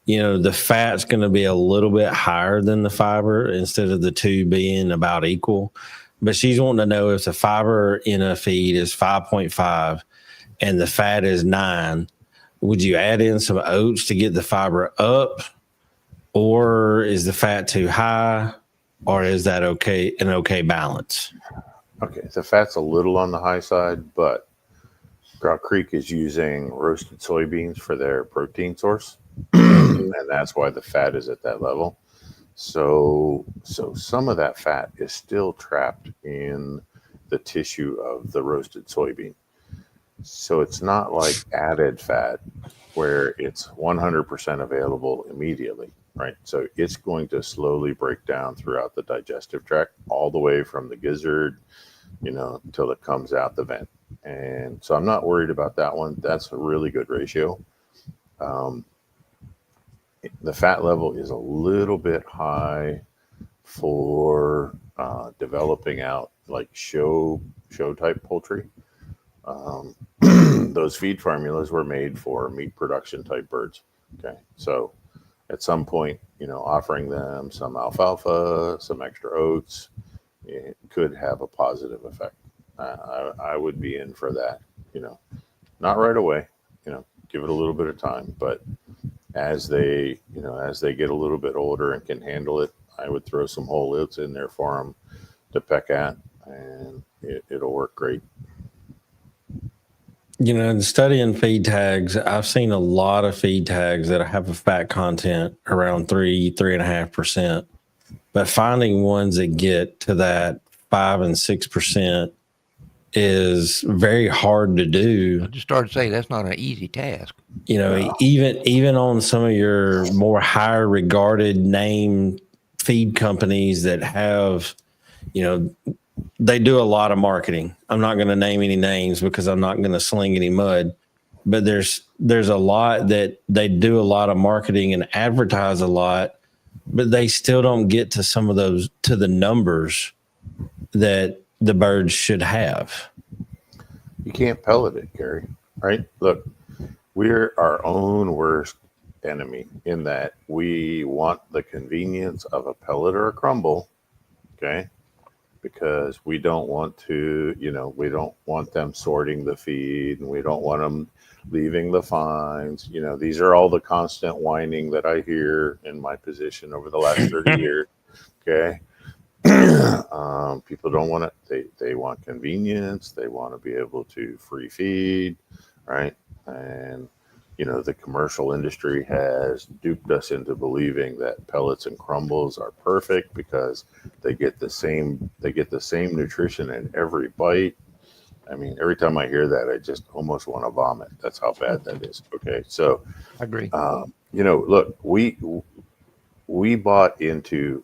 the fat's going to be a little bit higher than the fiber instead of the two being about equal. But she's wanting to know if the fiber in a feed is 5.5 and the fat is 9. Would you add in some oats to get the fiber up, or is the fat too high, or is that an okay balance? okay. The fat's a little on the high side, but Grout Creek is using roasted soybeans for their protein source, and that's why the fat is at that level. So some of that fat is still trapped in the tissue of the roasted soybean. So it's not like added fat where it's 100% available immediately, right? So it's going to slowly break down throughout the digestive tract, all the way from the gizzard, until it comes out the vent. And so I'm not worried about that one. That's a really good ratio. Um, the fat level is a little bit high for developing out like show type poultry. Um, those feed formulas were made for meat production type birds. Okay, so at some point, offering them some alfalfa, some extra oats, it could have a positive effect. I would be in for that. Not right away. Give it a little bit of time, but as they get a little bit older and can handle it, I would throw some whole oats in there for them to peck at, and it'll work great. In studying feed tags, I've seen a lot of feed tags that have a fat content around 3.5%, but finding ones that get to that 5 and 6%, is very hard to do. I just started to say that's not an easy task. Even on some of your more higher regarded name feed companies that have, they do a lot of marketing. I'm not going to name any names because I'm not going to sling any mud, but there's a lot that they do a lot of marketing and advertise a lot, but they still don't get to some of those, to the numbers that the birds should have. You can't pellet it, Gary, right? Look, we're our own worst enemy in that we want the convenience of a pellet or a crumble, okay? Because we don't want to, we don't want them sorting the feed and we don't want them leaving the fines. These are all the constant whining that I hear in my position over the last 30 years, okay? People don't want it. They want convenience. They want to be able to free feed, right? And the commercial industry has duped us into believing that pellets and crumbles are perfect because they get the same nutrition in every bite. I mean, every time I hear that, I just almost want to vomit. That's how bad that is. Okay, so I agree. Look, we bought into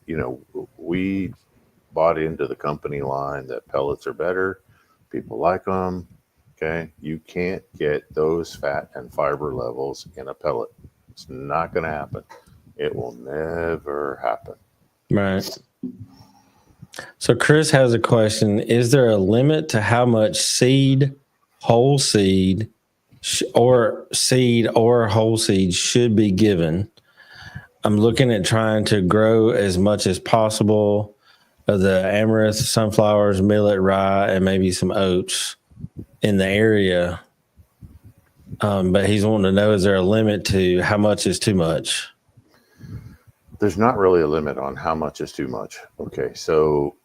the company line that pellets are better. People like them. Okay. You can't get those fat and fiber levels in a pellet. It's not going to happen. It will never happen. Right. So Chris has a question. Is there a limit to how much seed, whole seed, or whole seed should be given? I'm looking at trying to grow as much as possible of the amaranth, sunflowers, millet, rye, and maybe some oats in the area. But he's wanting to know, is there a limit to how much is too much? There's not really a limit on how much is too much. Okay, so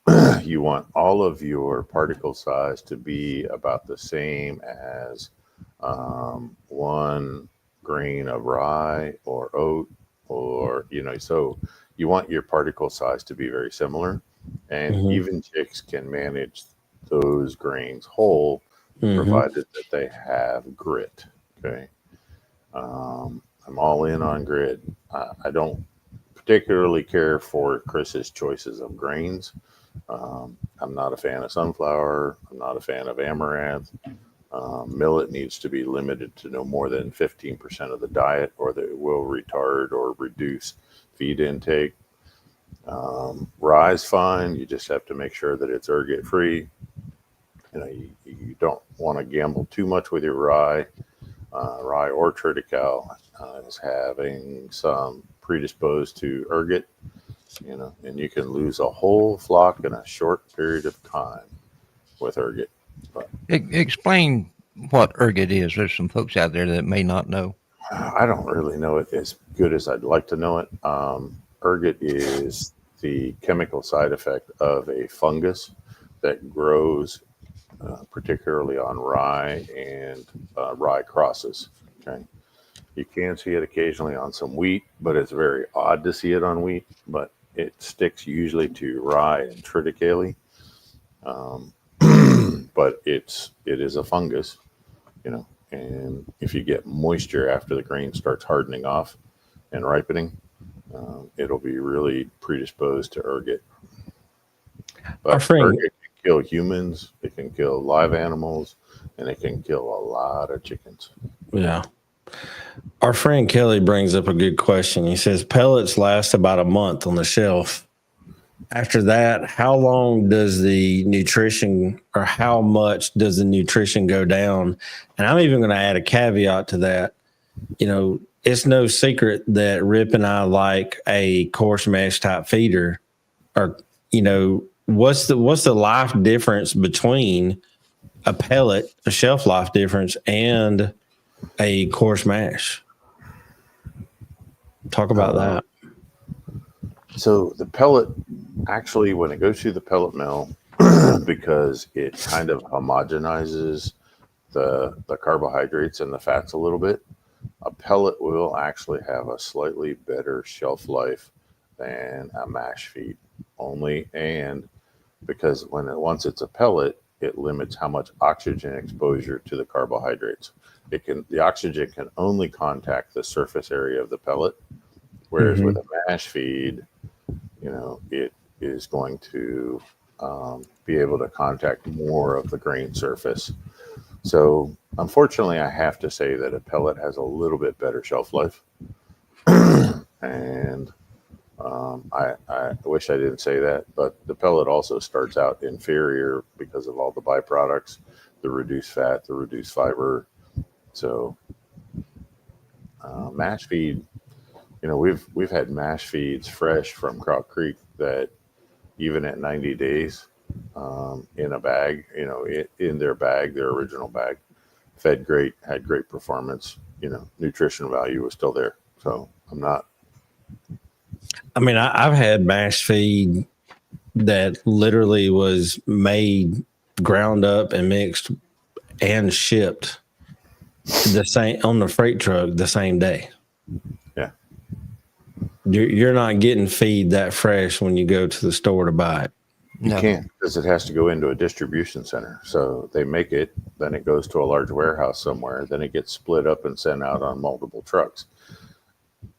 you want all of your particle size to be about the same as 1 grain of rye or oat, or so you want your particle size to be very similar, and even chicks can manage those grains whole, provided that they have grit. Okay, I'm all in on grit. I don't particularly care for Chris's choices of grains. I'm not a fan of sunflower. I'm not a fan of amaranth. Millet needs to be limited to no more than 15% of the diet, or that it will retard or reduce feed intake. Rye is fine. You just have to make sure that it's ergot free. You don't want to gamble too much with your rye. Rye or triticale is having some predisposed to ergot, and you can lose a whole flock in a short period of time with ergot. But Explain what ergot is. There's some folks out there that may not know. I don't really know it as good as I'd like to know it. Ergot is the chemical side effect of a fungus that grows particularly on rye and rye crosses. Okay, you can see it occasionally on some wheat, but it's very odd to see it on wheat. But it sticks usually to rye and triticale. But it is a fungus, and if you get moisture after the grain starts hardening off and ripening, it'll be really predisposed to ergot. But ergot can kill humans, it can kill live animals, and it can kill a lot of chickens. Yeah. Our friend Kelly brings up a good question. He says pellets last about a month on the shelf. After that, how long does the nutrition, or how much does the nutrition go down? And I'm even going to add a caveat to that. It's no secret that Rip and I like a coarse mesh type feeder. Or, what's the life difference between a pellet, a shelf life difference, and a coarse mash? Talk about that. So the pellet, actually, when it goes through the pellet mill, because it kind of homogenizes the carbohydrates and the fats a little bit, a pellet will actually have a slightly better shelf life than a mash feed. And because once it's a pellet, it limits how much oxygen exposure to the carbohydrates. The oxygen can only contact the surface area of the pellet, whereas with a mash feed, it is going to be able to contact more of the grain surface. So unfortunately, I have to say that a pellet has a little bit better shelf life. And I wish I didn't say that, but the pellet also starts out inferior because of all the byproducts, the reduced fat, the reduced fiber. So mash feed, we've had mash feeds fresh from Croc Creek that even at 90 days in a bag, in their bag, their original bag, fed great, had great performance, nutrition value was still there. So I've had mash feed that literally was made, ground up, and mixed and shipped the same on the freight truck the same day. Yeah. You're not getting feed that fresh when you go to the store to buy it. You can't, because it has to go into a distribution center. So they make it, then it goes to a large warehouse somewhere, then it gets split up and sent out on multiple trucks.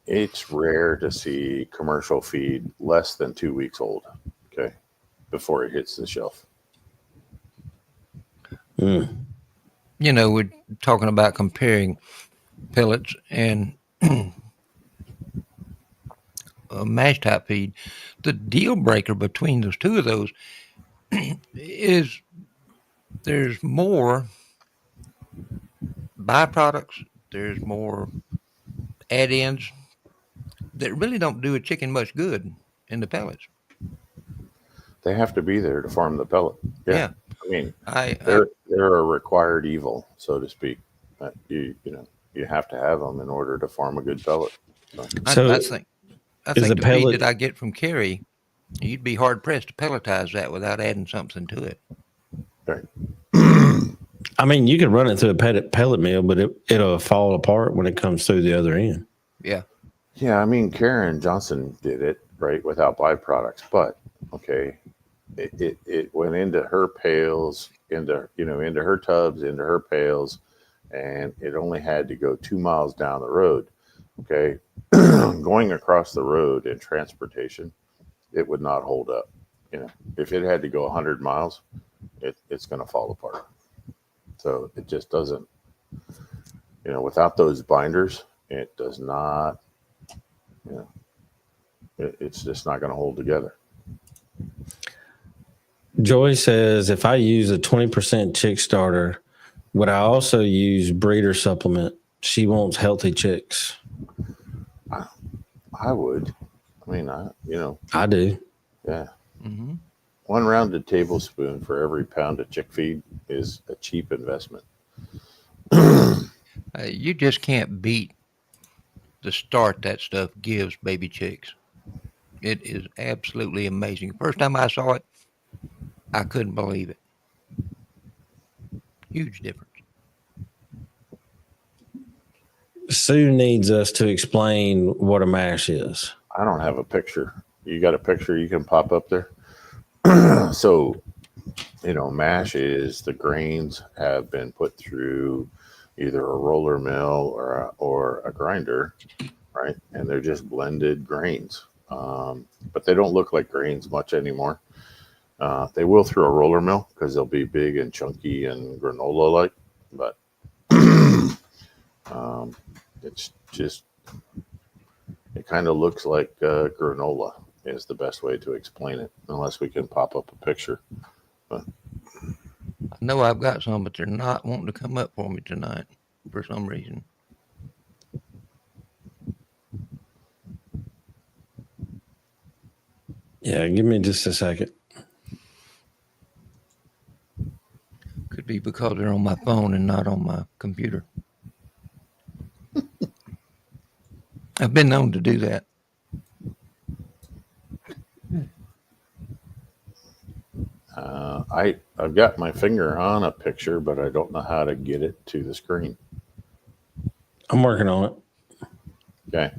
It's rare to see commercial feed less than 2 weeks old, okay, before it hits the shelf. We're talking about comparing pellets and mash type feed. The deal breaker between those two of those is there's more byproducts, there's more add-ins that really don't do a chicken much good in the pellets. They have to be there to farm the pellet. Yeah. I mean, they're a required evil, so to speak. You have to have them in order to farm a good pellet. I think the pellet, feed that I get from Kerry, you'd be hard pressed to pelletize that without adding something to it. Right. You could run it through a pellet mill, but it'll fall apart when it comes through the other end. Yeah. Yeah, Karen Johnson did it, right, without byproducts. But, okay, it went into her pails, into her tubs, into her pails, and it only had to go 2 miles down the road. Okay. Going across the road in transportation, it would not hold up. If it had to go 100 miles, it's going to fall apart. So it just doesn't, without those binders, it does not, it's just not going to hold together. Joy says, if I use a 20% chick starter, would I also use breeder supplement? She wants healthy chicks. I would. I do. Yeah. Mm-hmm. 1 rounded tablespoon for every pound of chick feed is a cheap investment. You just can't beat the start that stuff gives baby chicks. It is absolutely amazing. First time I saw it, I couldn't believe it. Huge difference. Sue needs us to explain what a mash is. I don't have a picture. You got a picture you can pop up there? So, mash is the grains have been put through either a roller mill or a grinder, right? And they're just blended grains. But they don't look like grains much anymore. They will through a roller mill because they'll be big and chunky and granola-like, but it's just, it kind of looks like granola is the best way to explain it, unless we can pop up a picture. But I know I've got some, but they're not wanting to come up for me tonight for some reason. Yeah, give me just a second. Could be because they're on my phone and not on my computer. I've been known to do that. I've got my finger on a picture, but I don't know how to get it to the screen. I'm working on it. Okay.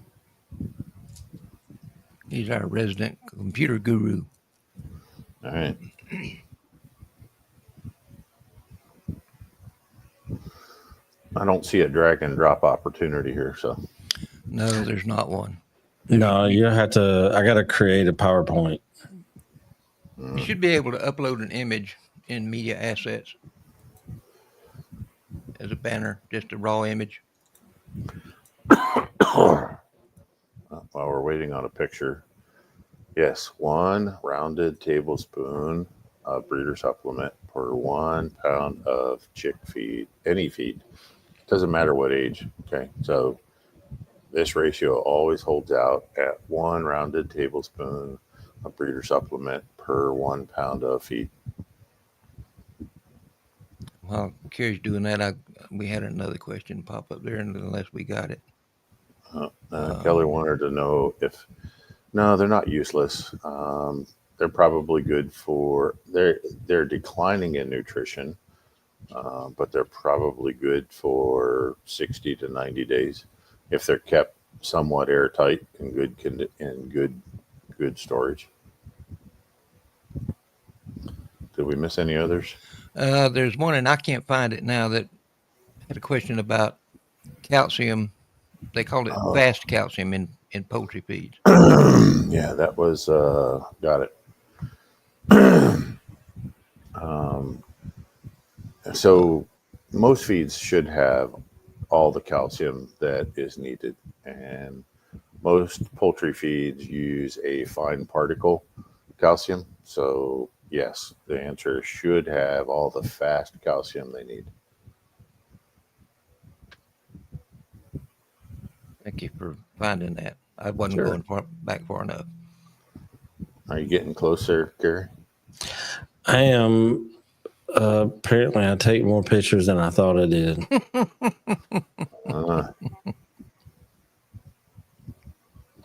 He's our resident computer guru. All right. I don't see a drag and drop opportunity here. So No, there's not one. No, you have to. I got to create a PowerPoint. You should be able to upload an image in media assets as a banner, just a raw image. while we're waiting on a picture, yes, 1 rounded tablespoon of breeder supplement per 1 pound of chick feed, any feed. Doesn't matter what age. Okay, so this ratio always holds out at 1 rounded tablespoon of breeder supplement per 1 pound of feed. While Carrie's doing that, we had another question pop up there, unless we got it. Kelly wanted to know if no, they're not useless. They're probably good for they're declining in nutrition, but they're probably good for 60 to 90 days if they're kept somewhat airtight and good storage. Did we miss any others? There's one, and I can't find it now, that had a question about calcium. They called it fast calcium in poultry feeds. Yeah, that was got it. So most feeds should have all the calcium that is needed, and most poultry feeds use a fine particle calcium. So yes, the answer should have all the fast calcium they need. Thank you for finding that. I wasn't Sure. going back far enough. Are you getting closer, Gary? I am. Apparently, I take more pictures than I thought I did.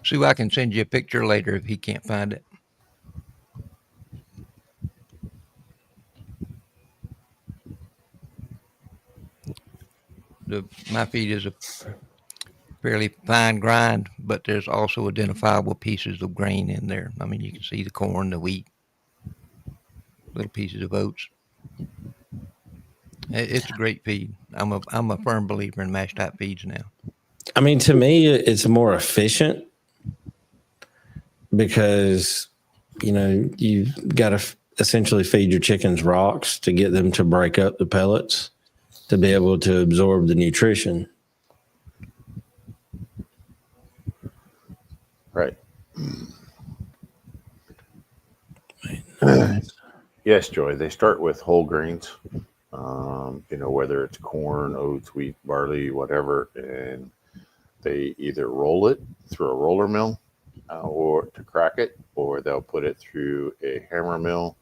Sue, I can send you a picture later if he can't find it. My feed is a fairly fine grind, but there's also identifiable pieces of grain in there. I mean, you can see the corn, the wheat, little pieces of oats. It's a great feed. I'm a firm believer in mash type feeds now. I mean, to me, it's more efficient because, you've got to essentially feed your chickens rocks to get them to break up the pellets to be able to absorb the nutrition. Right. Yes, Joy. They start with whole grains, whether it's corn, oats, wheat, barley, whatever, and they either roll it through a roller mill or to crack it, or they'll put it through a hammer mill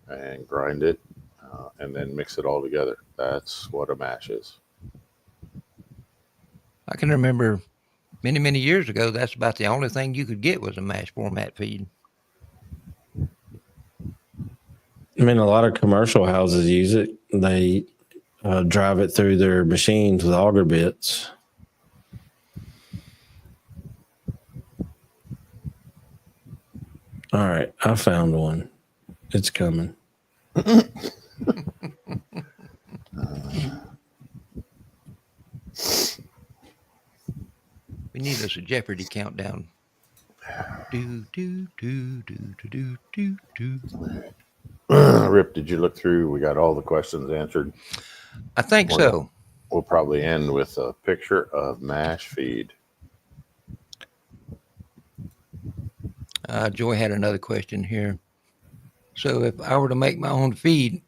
and grind it and then mix it all together. That's what a mash is. I can remember many, many years ago, that's about the only thing you could get was a mash format feed. I mean, a lot of commercial houses use it. They drive it through their machines with auger bits. All right, I found one. It's coming. We need us a Jeopardy countdown. Do do do do do do do. Rip, did you look through? We got all the questions answered. I think so. We'll probably end with a picture of mash feed. Joy had another question here. So if I were to make my own feed,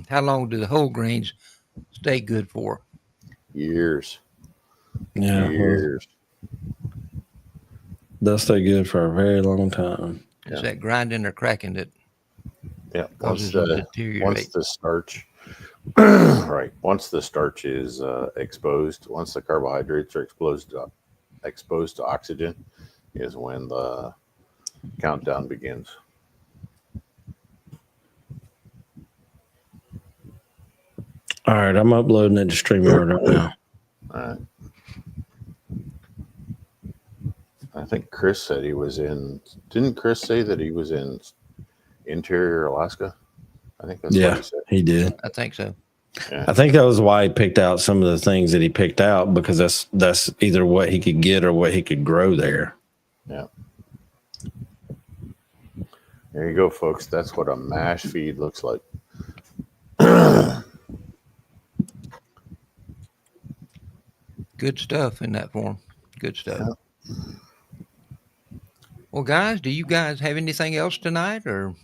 how long do the whole grains stay good for? Years. Yeah, Years. They'll stay good for a very long time. It's that grinding or cracking that causes them to deteriorate. Once the starch, right? Once the starch is exposed, once the carbohydrates are exposed to oxygen, is when the countdown begins. All right, I'm uploading it to StreamYard right now. All right. I think Chris said he was in. Didn't Chris say that he was in Interior Alaska? I think that's what he said. He did. I think so. Yeah. I think that was why he picked out some of the things that he picked out, because that's either what he could get or what he could grow there. Yeah. There you go, folks. That's what a mash feed looks like. Good stuff in that form. Good stuff. Yeah. Well, guys, do you guys have anything else tonight, or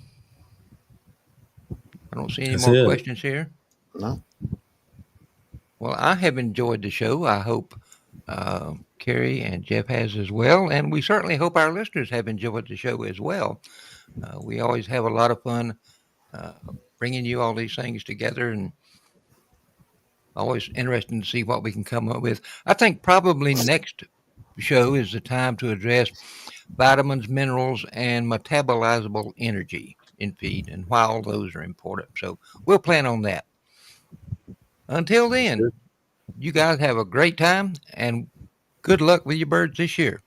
I don't see any That's more it. questions here? No. Well, I have enjoyed the show. I hope Carrie and Jeff has as well, and we certainly hope our listeners have enjoyed the show as well. We always have a lot of fun uh, bringing you all these things together, and always interesting to see what we can come up with. I think probably next show is the time to address vitamins, minerals, and metabolizable energy in feed and why all those are important. So we'll plan on that. Until then, Good. you guys have a great time and good luck with your birds this year.